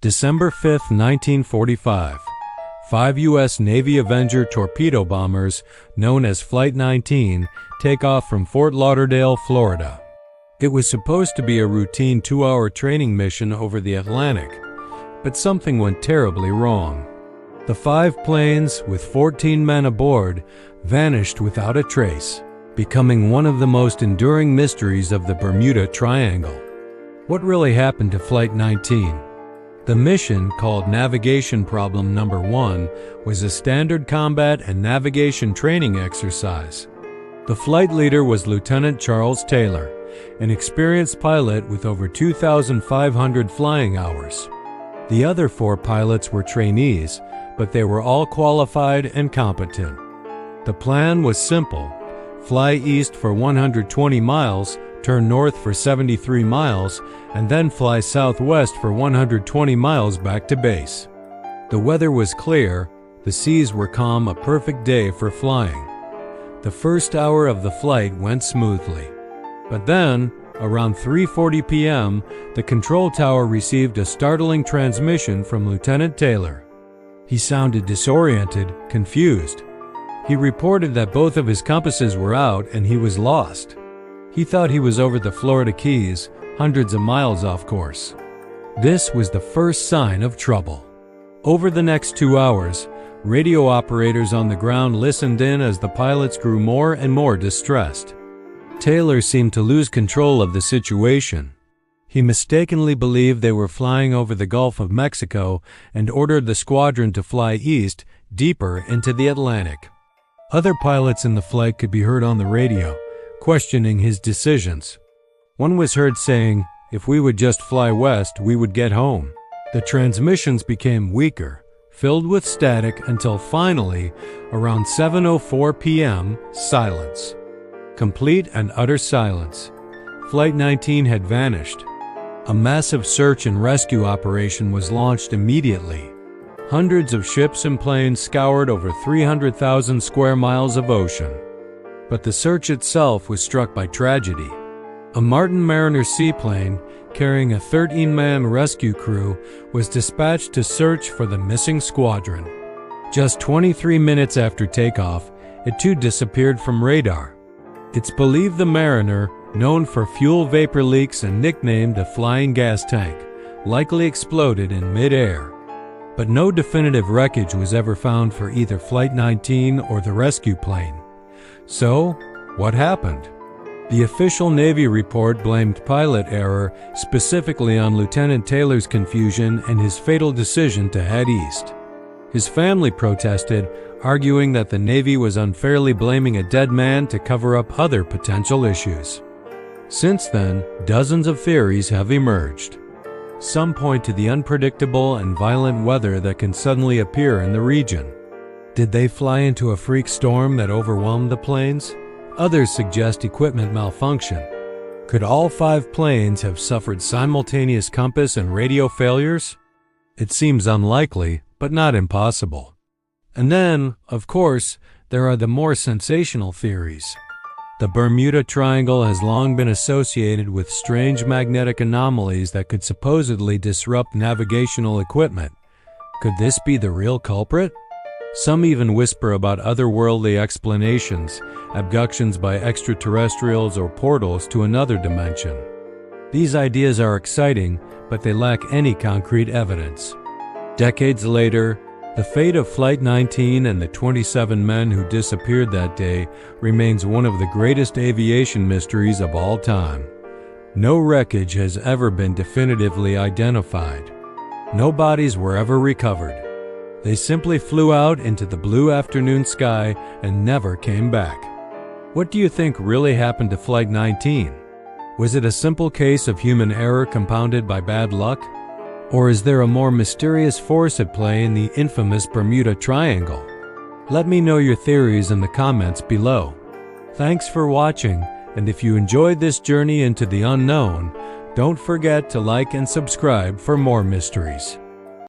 December 5, 1945. 5 U.S. Navy Avenger torpedo bombers, known as Flight 19, take off from Fort Lauderdale, Florida. It was supposed to be a routine 2-hour training mission over the Atlantic, but something went terribly wrong. The 5 planes, with 14 men aboard, vanished without a trace, becoming one of the most enduring mysteries of the Bermuda Triangle. What really happened to Flight 19? The mission, called Navigation Problem Number 1, was a standard combat and navigation training exercise. The flight leader was Lieutenant Charles Taylor, an experienced pilot with over 2,500 flying hours. The other 4 pilots were trainees, but they were all qualified and competent. The plan was simple: fly east for 120 miles, turn north for 73 miles, and then fly southwest for 120 miles back to base. The weather was clear, the seas were calm, a perfect day for flying. The first hour of the flight went smoothly. But then, around 3:40 p.m., the control tower received a startling transmission from Lieutenant Taylor. He sounded disoriented, confused. He reported that both of his compasses were out and he was lost. He thought he was over the Florida Keys, hundreds of miles off course. This was the first sign of trouble. Over the next 2 hours, radio operators on the ground listened in as the pilots grew more and more distressed. Taylor seemed to lose control of the situation. He mistakenly believed they were flying over the Gulf of Mexico and ordered the squadron to fly east, deeper into the Atlantic. Other pilots in the flight could be heard on the radio, questioning his decisions. One was heard saying, "If we would just fly west, we would get home." The transmissions became weaker, filled with static, until finally, around 7:04 p.m., silence. Complete and utter silence. Flight 19 had vanished. A massive search and rescue operation was launched immediately. Hundreds of ships and planes scoured over 300,000 square miles of ocean. But the search itself was struck by tragedy. A Martin Mariner seaplane, carrying a 13-man rescue crew, was dispatched to search for the missing squadron. Just 23 minutes after takeoff, it too disappeared from radar. It's believed the Mariner, known for fuel vapor leaks and nicknamed the Flying Gas Tank, likely exploded in mid-air. But no definitive wreckage was ever found for either Flight 19 or the rescue plane. So, what happened? The official Navy report blamed pilot error, specifically on Lieutenant Taylor's confusion and his fatal decision to head east. His family protested, arguing that the Navy was unfairly blaming a dead man to cover up other potential issues. Since then, dozens of theories have emerged. Some point to the unpredictable and violent weather that can suddenly appear in the region. Did they fly into a freak storm that overwhelmed the planes? Others suggest equipment malfunction. Could all 5 planes have suffered simultaneous compass and radio failures? It seems unlikely, but not impossible. And then, of course, there are the more sensational theories. The Bermuda Triangle has long been associated with strange magnetic anomalies that could supposedly disrupt navigational equipment. Could this be the real culprit? Some even whisper about otherworldly explanations, abductions by extraterrestrials or portals to another dimension. These ideas are exciting, but they lack any concrete evidence. Decades later, the fate of Flight 19 and the 27 men who disappeared that day remains one of the greatest aviation mysteries of all time. No wreckage has ever been definitively identified. No bodies were ever recovered. They simply flew out into the blue afternoon sky and never came back. What do you think really happened to Flight 19? Was it a simple case of human error compounded by bad luck? Or is there a more mysterious force at play in the infamous Bermuda Triangle? Let me know your theories in the comments below. Thanks for watching, and if you enjoyed this journey into the unknown, don't forget to like and subscribe for more mysteries.